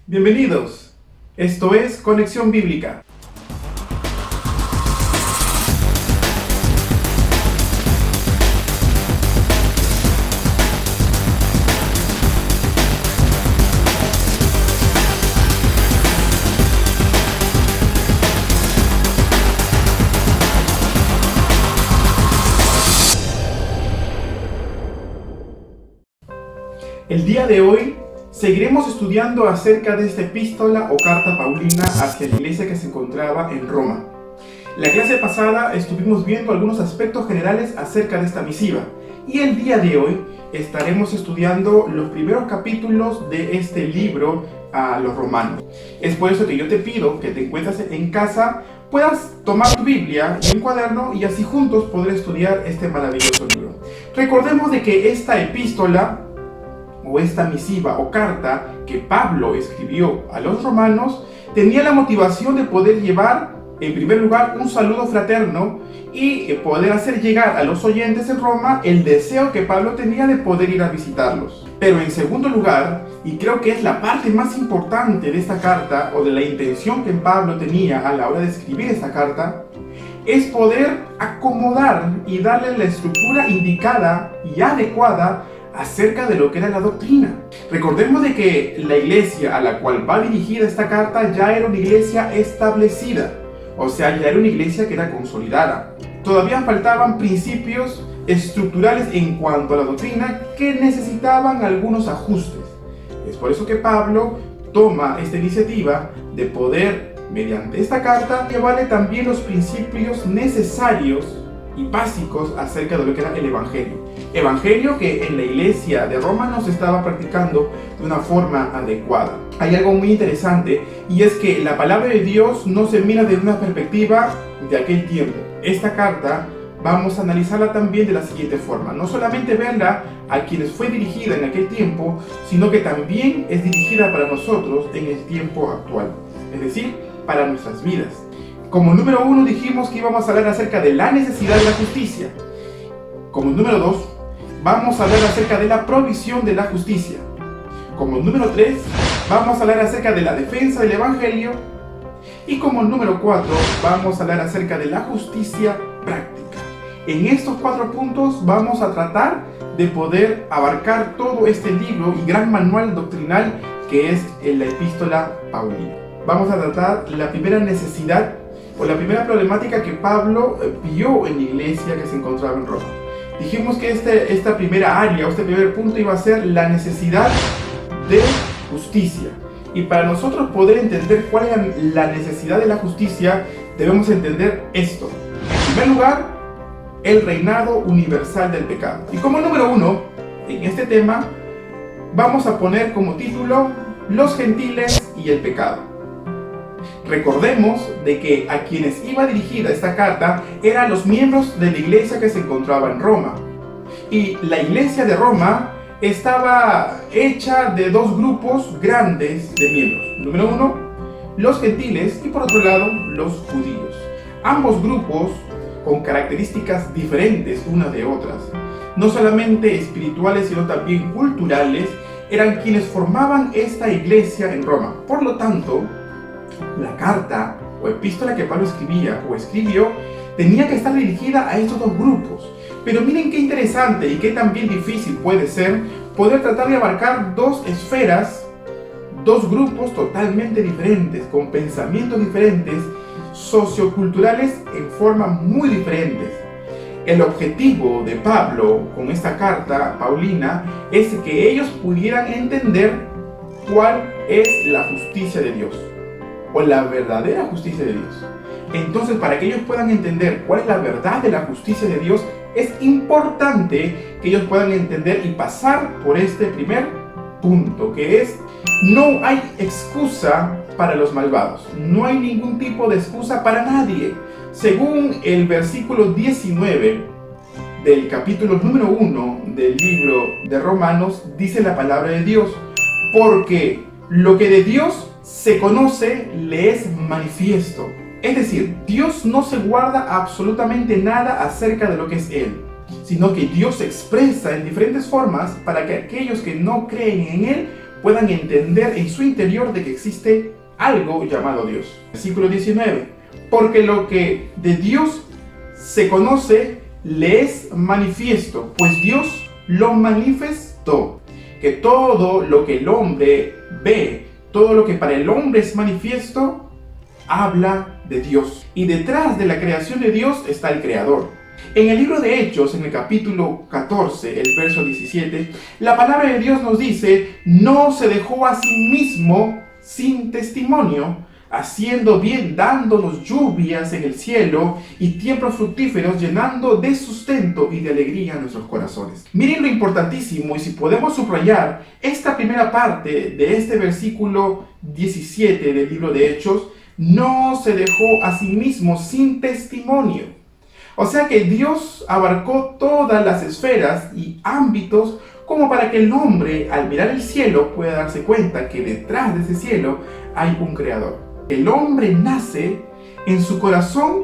Bienvenidos, esto es Conexión Bíblica. El día de hoy seguiremos estudiando acerca de esta epístola o carta paulina hacia la iglesia que se encontraba en Roma. La clase pasada estuvimos viendo algunos aspectos generales acerca de esta misiva y el día de hoy estaremos estudiando los primeros capítulos de este libro a los romanos. Es por eso que yo te pido que te encuentres en casa, puedas tomar tu Biblia y un cuaderno y así juntos poder estudiar este maravilloso libro. Recordemos de que esta epístola o esta misiva o carta que Pablo escribió a los romanos tenía la motivación de poder llevar en primer lugar un saludo fraterno y poder hacer llegar a los oyentes en Roma el deseo que Pablo tenía de poder ir a visitarlos. Pero en segundo lugar, y creo que es la parte más importante de esta carta o de la intención que Pablo tenía a la hora de escribir esta carta, es poder acomodar y darle la estructura indicada y adecuada acerca de lo que era la doctrina. Recordemos de que la iglesia a la cual va dirigida esta carta ya era una iglesia establecida, o sea, ya era una iglesia que era consolidada. Todavía faltaban principios estructurales en cuanto a la doctrina que necesitaban algunos ajustes. Es por eso que Pablo toma esta iniciativa de poder, mediante esta carta, llevarle también los principios necesarios y básicos acerca de lo que era el Evangelio. Evangelio que en la iglesia de Roma no se estaba practicando de una forma adecuada. Hay algo muy interesante y es que la palabra de Dios no se mira desde una perspectiva de aquel tiempo. Esta carta vamos a analizarla también de la siguiente forma. No solamente verla a quienes fue dirigida en aquel tiempo, sino que también es dirigida para nosotros en el tiempo actual. Es decir, para nuestras vidas. Como número 1 dijimos que íbamos a hablar acerca de la necesidad de la justicia. Como número 2, vamos a hablar acerca de la provisión de la justicia. Como número 3, vamos a hablar acerca de la defensa del Evangelio. Y como número 4, vamos a hablar acerca de la justicia práctica. En estos 4 puntos vamos a tratar de poder abarcar todo este libro y gran manual doctrinal que es la epístola paulina. Vamos a tratar la primera necesidad o la primera problemática que Pablo vio en la iglesia que se encontraba en Roma. Dijimos que esta primera área, o este primer punto iba a ser la necesidad de justicia. Y para nosotros poder entender cuál es la necesidad de la justicia, debemos entender esto. En primer lugar, el reinado universal del pecado. Y como número 1, en este tema, vamos a poner como título los gentiles y el pecado. Recordemos de que a quienes iba dirigida esta carta eran los miembros de la iglesia que se encontraba en Roma. Y la iglesia de Roma estaba hecha de 2 grupos grandes de miembros. Número 1, los gentiles y por otro lado, los judíos. Ambos grupos con características diferentes unas de otras, no solamente espirituales sino también culturales, eran quienes formaban esta iglesia en Roma. Por lo tanto, la carta o epístola que Pablo escribió tenía que estar dirigida a estos 2 grupos. Pero miren qué interesante y qué también difícil puede ser poder tratar de abarcar 2 esferas, 2 grupos totalmente diferentes, con pensamientos diferentes, socioculturales en formas muy diferentes. El objetivo de Pablo con esta carta paulina es que ellos pudieran entender cuál es la justicia de Dios o la verdadera justicia de Dios. Entonces, para que ellos puedan entender cuál es la verdad de la justicia de Dios, es importante que ellos puedan entender y pasar por este primer punto, que es: no hay excusa para los malvados. No hay ningún tipo de excusa para nadie. Según el versículo 19 del capítulo número 1 del libro de Romanos, dice la palabra de Dios: porque lo que de Dios se conoce le es manifiesto. Es decir, Dios no se guarda absolutamente nada acerca de lo que es Él. sino que Dios se expresa en diferentes formas para que aquellos que no creen en Él puedan entender en su interior de que existe algo llamado Dios. Versículo 19. Porque lo que de Dios se conoce le es manifiesto, pues Dios lo manifestó. Que todo lo que el hombre ve, todo lo que para el hombre es manifiesto, habla de Dios. Y detrás de la creación de Dios está el Creador. En el libro de Hechos, en el capítulo 14, el verso 17, la palabra de Dios nos dice: no se dejó a sí mismo sin testimonio, haciendo bien, dándonos lluvias en el cielo y tiempos fructíferos, llenando de sustento y de alegría nuestros corazones. Miren lo importantísimo, y si podemos subrayar esta primera parte de este versículo 17 del libro de Hechos: no se dejó a sí mismo sin testimonio. O sea que Dios abarcó todas las esferas y ámbitos como para que el hombre, al mirar el cielo, pueda darse cuenta que detrás de ese cielo hay un creador. El hombre nace, en su corazón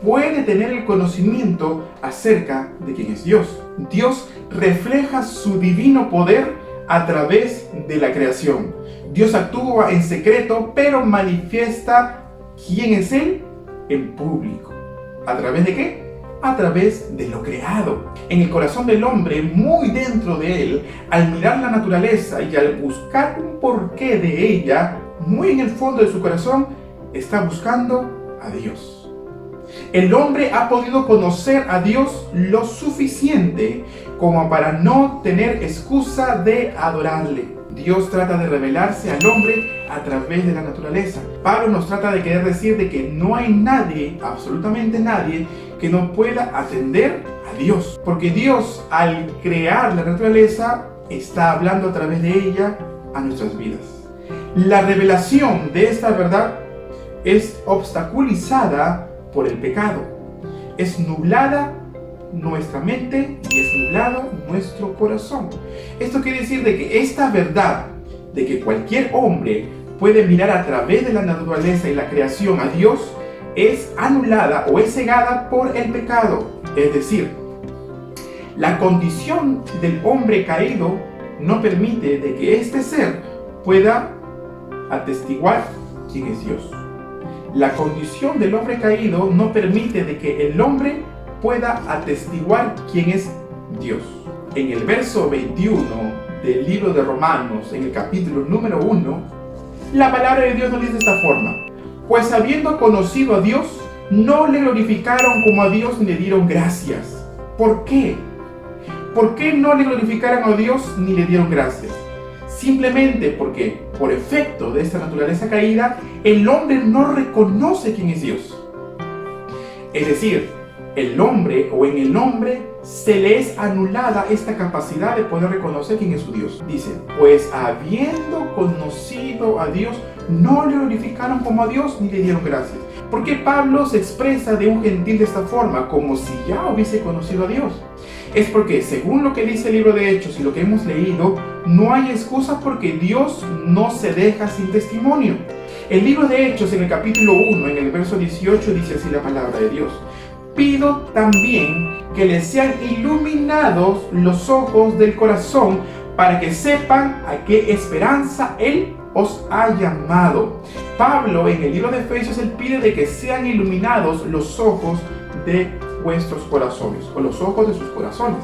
puede tener el conocimiento acerca de quién es Dios. Dios refleja su divino poder a través de la creación. Dios actúa en secreto, pero manifiesta quién es Él en público. ¿A través de qué? A través de lo creado. En el corazón del hombre, muy dentro de él, al mirar la naturaleza y al buscar un porqué de ella, muy en el fondo de su corazón, está buscando a Dios. El hombre ha podido conocer a Dios lo suficiente como para no tener excusa de adorarle. Dios trata de revelarse al hombre a través de la naturaleza. Pablo nos trata de querer decir de que no hay nadie, absolutamente nadie, que no pueda atender a Dios. Porque Dios, al crear la naturaleza, está hablando a través de ella a nuestras vidas. La revelación de esta verdad es obstaculizada por el pecado. Es nublada nuestra mente y es nublado nuestro corazón. Esto quiere decir de que esta verdad de que cualquier hombre puede mirar a través de la naturaleza y la creación a Dios es anulada o es cegada por el pecado. Es decir, la condición del hombre caído no permite de que este ser pueda atestiguar quién es Dios. La condición del hombre caído no permite de que el hombre pueda atestiguar quién es Dios. En el verso 21 del libro de Romanos, en el capítulo número 1, la palabra de Dios nos dice de esta forma: pues habiendo conocido a Dios, no le glorificaron como a Dios ni le dieron gracias. ¿Por qué? ¿Por qué no le glorificaron a Dios ni le dieron gracias? Simplemente porque, por efecto de esta naturaleza caída, el hombre no reconoce quién es Dios. Es decir, el hombre o en el hombre se le es anulada esta capacidad de poder reconocer quién es su Dios. Dice: pues habiendo conocido a Dios, no le glorificaron como a Dios ni le dieron gracias. ¿Por qué Pablo se expresa de un gentil de esta forma, como si ya hubiese conocido a Dios? Es porque, según lo que dice el libro de Hechos y lo que hemos leído, no hay excusa porque Dios no se deja sin testimonio. El libro de Hechos, en el capítulo 1, en el verso 18, dice así la palabra de Dios: pido también que les sean iluminados los ojos del corazón para que sepan a qué esperanza Él os ha llamado. Pablo, en el libro de Efesios, él pide de que sean iluminados los ojos de vuestros corazones, o los ojos de sus corazones.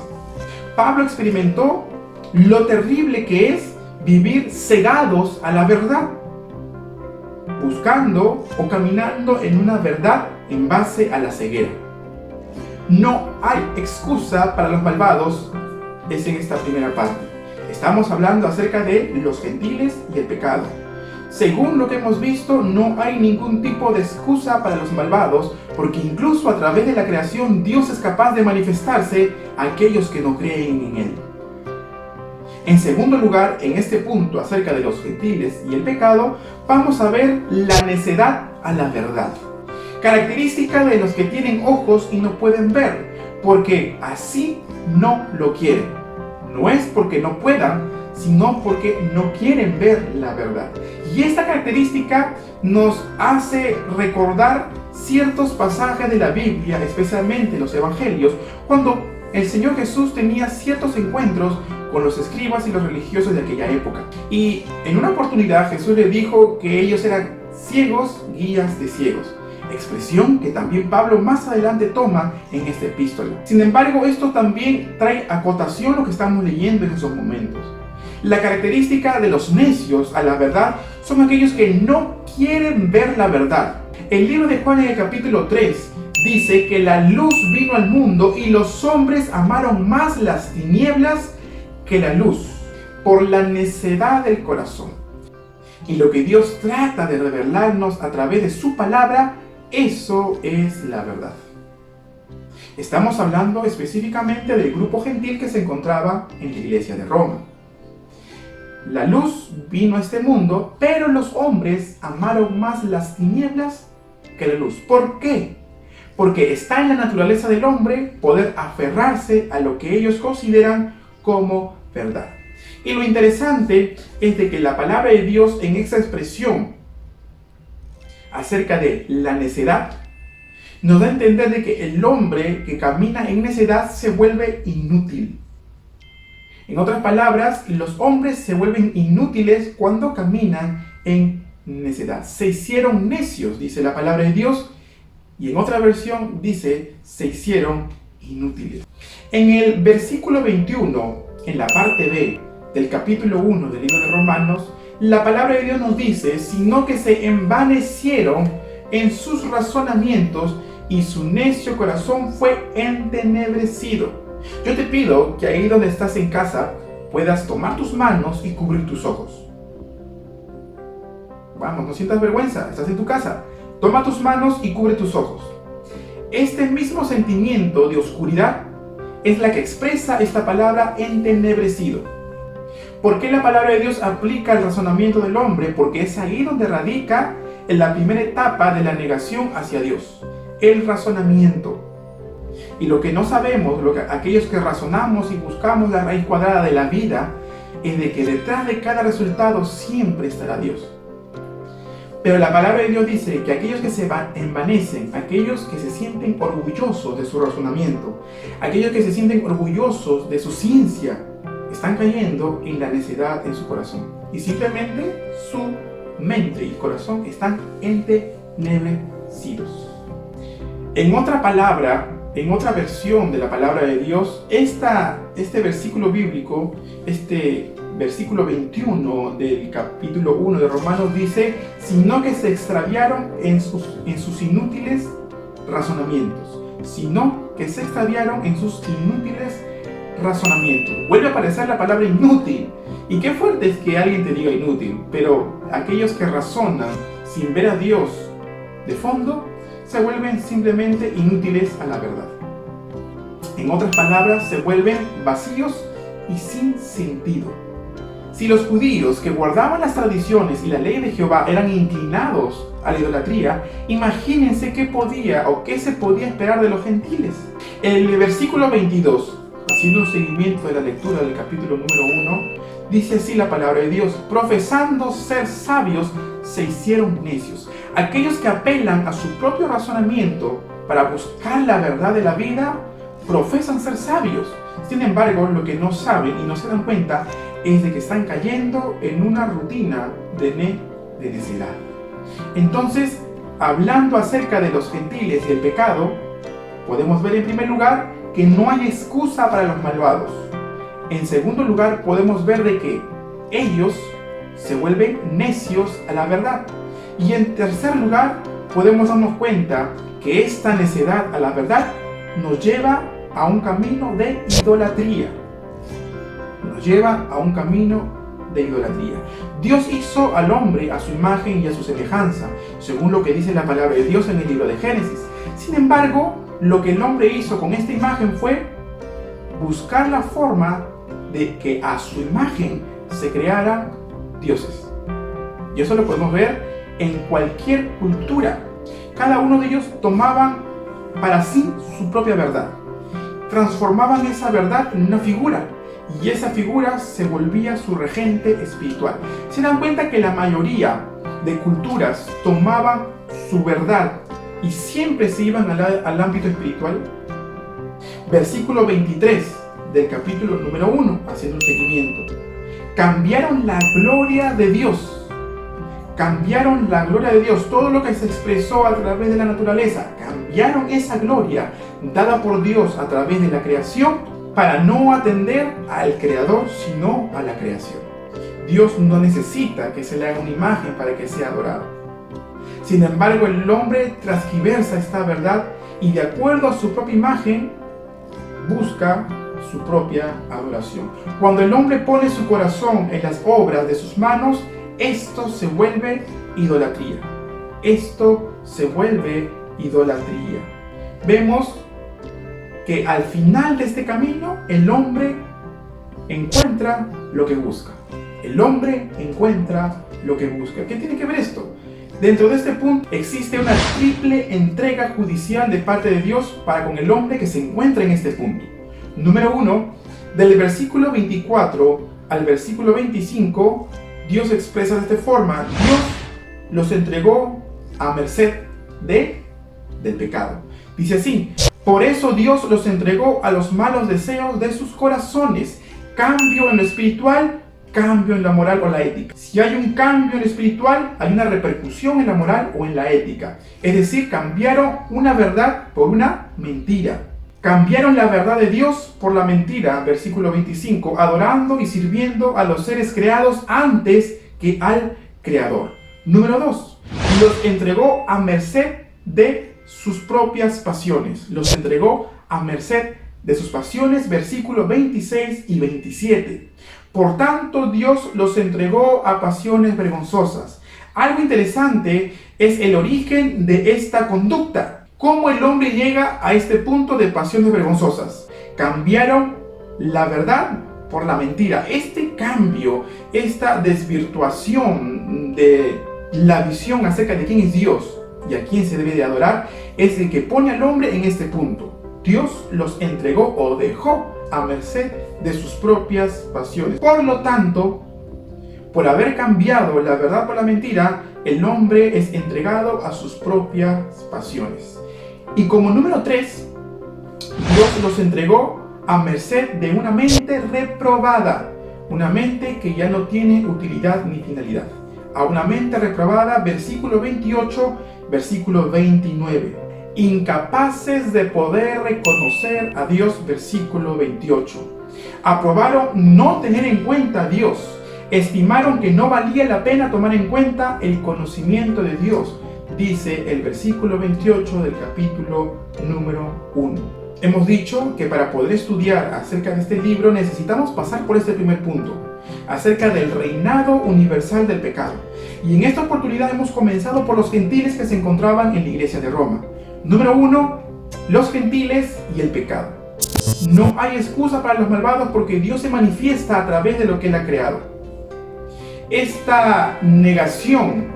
Pablo experimentó lo terrible que es vivir cegados a la verdad, buscando o caminando en una verdad en base a la ceguera. No hay excusa para los malvados, es en esta primera parte. Estamos hablando acerca de los gentiles y el pecado. Según lo que hemos visto, no hay ningún tipo de excusa para los malvados, porque incluso a través de la creación Dios es capaz de manifestarse a aquellos que no creen en Él. En segundo lugar, en este punto acerca de los gentiles y el pecado, vamos a ver la necedad a la verdad. Característica de los que tienen ojos y no pueden ver, porque así no lo quieren. No es porque no puedan, sino porque no quieren ver la verdad. Y esta característica nos hace recordar ciertos pasajes de la Biblia, especialmente los evangelios, cuando el Señor Jesús tenía ciertos encuentros con los escribas y los religiosos de aquella época. Y en una oportunidad Jesús le dijo que ellos eran ciegos, guías de ciegos, expresión que también Pablo más adelante toma en esta epístola. Sin embargo, esto también trae acotación a lo que estamos leyendo en esos momentos. La característica de los necios a la verdad son aquellos que no quieren ver la verdad. El libro de Juan en el capítulo 3 dice que la luz vino al mundo y los hombres amaron más las tinieblas que la luz por la necedad del corazón. Y lo que Dios trata de revelarnos a través de su palabra, eso es la verdad. Estamos hablando específicamente del grupo gentil que se encontraba en la iglesia de Roma. La luz vino a este mundo, pero los hombres amaron más las tinieblas que la luz. ¿Por qué? Porque está en la naturaleza del hombre poder aferrarse a lo que ellos consideran como verdad. Y lo interesante es de que la palabra de Dios en esa expresión acerca de la necedad nos da a entender de que el hombre que camina en necedad se vuelve inútil. En otras palabras, los hombres se vuelven inútiles cuando caminan en necedad. Se hicieron necios, dice la palabra de Dios, y en otra versión dice, se hicieron inútiles. En el versículo 21, en la parte B del capítulo 1 del libro de Romanos, la palabra de Dios nos dice, sino que se envanecieron en sus razonamientos y su necio corazón fue entenebrecido. Yo te pido que ahí donde estás en casa puedas tomar tus manos y cubrir tus ojos. Vamos, no sientas vergüenza, estás en tu casa. Toma tus manos y cubre tus ojos. Este mismo sentimiento de oscuridad es la que expresa esta palabra entenebrecido. ¿Por qué la palabra de Dios aplica al razonamiento del hombre? Porque es ahí donde radica en la primera etapa de la negación hacia Dios, el razonamiento. Y lo que no sabemos, aquellos que razonamos y buscamos la raíz cuadrada de la vida, es de que detrás de cada resultado siempre estará Dios. Pero la palabra de Dios dice que aquellos que se envanecen, aquellos que se sienten orgullosos de su razonamiento, aquellos que se sienten orgullosos de su ciencia, están cayendo en la necedad en su corazón. Y simplemente su mente y corazón están entenebrecidos. En otra palabra, en otra versión de la palabra de Dios, este versículo bíblico, versículo 21 del capítulo 1 de Romanos dice, sino que se extraviaron en sus inútiles razonamientos. Sino que se extraviaron en sus inútiles razonamientos. Vuelve a aparecer la palabra inútil. Y qué fuerte es que alguien te diga inútil, pero aquellos que razonan sin ver a Dios de fondo, se vuelven simplemente inútiles a la verdad. En otras palabras, se vuelven vacíos y sin sentido. Si los judíos que guardaban las tradiciones y la ley de Jehová eran inclinados a la idolatría, imagínense qué se podía esperar de los gentiles. El versículo 22, haciendo un seguimiento de la lectura del capítulo número 1, dice así la palabra de Dios, profesando ser sabios, se hicieron necios. Aquellos que apelan a su propio razonamiento para buscar la verdad de la vida, profesan ser sabios. Sin embargo, lo que no saben y no se dan cuenta es de que están cayendo en una rutina de necedad. Entonces, hablando acerca de los gentiles y el pecado, podemos ver en primer lugar que no hay excusa para los malvados. En segundo lugar, podemos ver de que ellos se vuelven necios a la verdad. Y en tercer lugar, podemos darnos cuenta que esta necedad a la verdad nos lleva a un camino de idolatría. Nos lleva a un camino de idolatría. Dios hizo al hombre a su imagen y a su semejanza, según lo que dice la palabra de Dios en el libro de Génesis. Sin embargo, lo que el hombre hizo con esta imagen fue buscar la forma de que a su imagen se crearan dioses. Y eso lo podemos ver en cualquier cultura. Cada uno de ellos tomaban para sí su propia verdad. Transformaban esa verdad en una figura. Y esa figura se volvía su regente espiritual. ¿Se dan cuenta que la mayoría de culturas tomaban su verdad y siempre se iban al ámbito espiritual? Versículo 23 del capítulo número 1, haciendo un seguimiento. Cambiaron la gloria de Dios. Cambiaron la gloria de Dios. Todo lo que se expresó a través de la naturaleza. Cambiaron esa gloria dada por Dios a través de la creación para no atender al Creador, sino a la creación. Dios no necesita que se le haga una imagen para que sea adorado. Sin embargo, el hombre transgiversa esta verdad y de acuerdo a su propia imagen busca su propia adoración. Cuando el hombre pone su corazón en las obras de sus manos, esto se vuelve idolatría. Esto se vuelve idolatría. Vemos que al final de este camino, el hombre encuentra lo que busca. El hombre encuentra lo que busca. ¿Qué tiene que ver esto? Dentro de este punto existe una triple entrega judicial de parte de Dios para con el hombre que se encuentra en este punto. Número 1, del versículo 24 al versículo 25, Dios expresa de esta forma: Dios los entregó a merced del pecado. Dice así: por eso Dios los entregó a los malos deseos de sus corazones. Cambio en lo espiritual, cambio en la moral o la ética. Si hay un cambio en lo espiritual, hay una repercusión en la moral o en la ética. Es decir, cambiaron una verdad por una mentira. Cambiaron la verdad de Dios por la mentira, versículo 25, adorando y sirviendo a los seres creados antes que al Creador. Número 2, los entregó a merced de sus propias pasiones. Los entregó a merced de sus pasiones, versículos 26 y 27. Por tanto, Dios los entregó a pasiones vergonzosas. Algo interesante es el origen de esta conducta. ¿Cómo el hombre llega a este punto de pasiones vergonzosas? Cambiaron la verdad por la mentira. Este cambio, esta desvirtuación de la visión acerca de quién es Dios y a quién se debe de adorar, es el que pone al hombre en este punto. Dios los entregó o dejó a merced de sus propias pasiones. Por lo tanto, por haber cambiado la verdad por la mentira, el hombre es entregado a sus propias pasiones. Y como número 3, Dios los entregó a merced de una mente reprobada, una mente que ya no tiene utilidad ni finalidad. A una mente reprobada, versículo 28, versículo 29. Incapaces de poder reconocer a Dios, versículo 28. Aprobaron no tener en cuenta a Dios. Estimaron que no valía la pena tomar en cuenta el conocimiento de Dios, dice el versículo 28 del capítulo número 1. Hemos dicho que para poder estudiar acerca de este libro necesitamos pasar por este primer punto, acerca del reinado universal del pecado. Y en esta oportunidad hemos comenzado por los gentiles que se encontraban en la iglesia de Roma. Número 1, los gentiles y el pecado. No hay excusa para los malvados porque Dios se manifiesta a través de lo que Él ha creado. Esta negación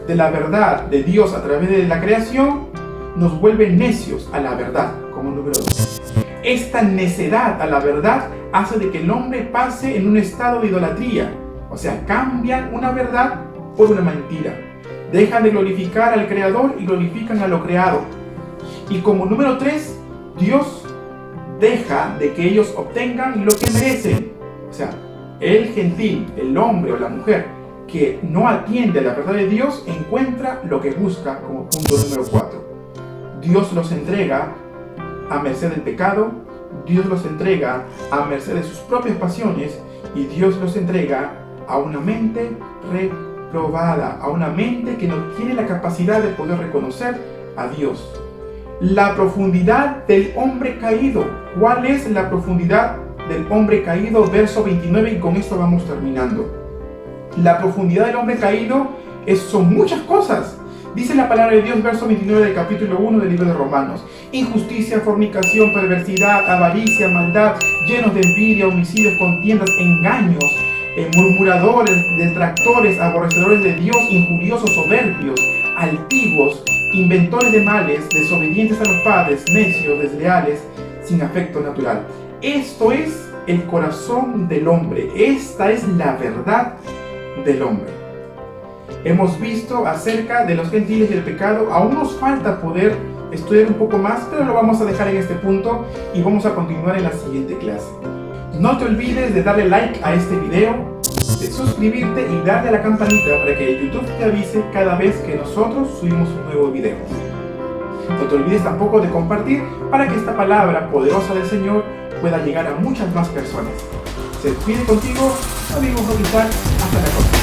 de la verdad de Dios a través de la creación nos vuelve necios a la verdad, como número 2. Esta necedad a la verdad hace de que el hombre pase en un estado de idolatría, o sea, cambian una verdad por una mentira. Dejan de glorificar al Creador y glorifican a lo creado. Y como número 3, Dios deja de que ellos obtengan lo que merecen. O sea, el gentil, el hombre o la mujer que no atiende a la verdad de Dios encuentra lo que busca, como punto número 4. Dios los entrega a merced del pecado, Dios los entrega a merced de sus propias pasiones y Dios los entrega a una mente reprobada, a una mente que no tiene la capacidad de poder reconocer a Dios. La profundidad del hombre caído. ¿Cuál es la profundidad del hombre caído? Verso 29, y con esto vamos terminando. La profundidad del hombre caído son muchas cosas. Dice la palabra de Dios, verso 29 del capítulo 1 del libro de Romanos: injusticia, fornicación, perversidad, avaricia, maldad, llenos de envidia, homicidios, contiendas, engaños, murmuradores, detractores, aborrecedores de Dios, injuriosos, soberbios, altivos, inventores de males, desobedientes a los padres, necios, desleales, sin afecto natural. Esto es el corazón del hombre. Esta es la verdad del hombre. Hemos visto acerca de los gentiles y el pecado. Aún nos falta poder estudiar un poco más, pero lo vamos a dejar en este punto y vamos a continuar en la siguiente clase. No te olvides de darle like a este video, de suscribirte y darle a la campanita para que YouTube te avise cada vez que nosotros subimos un nuevo video. No te olvides tampoco de compartir para que esta palabra poderosa del Señor pueda llegar a muchas más personas. Se despide contigo, amigo Roquizar, hasta la próxima.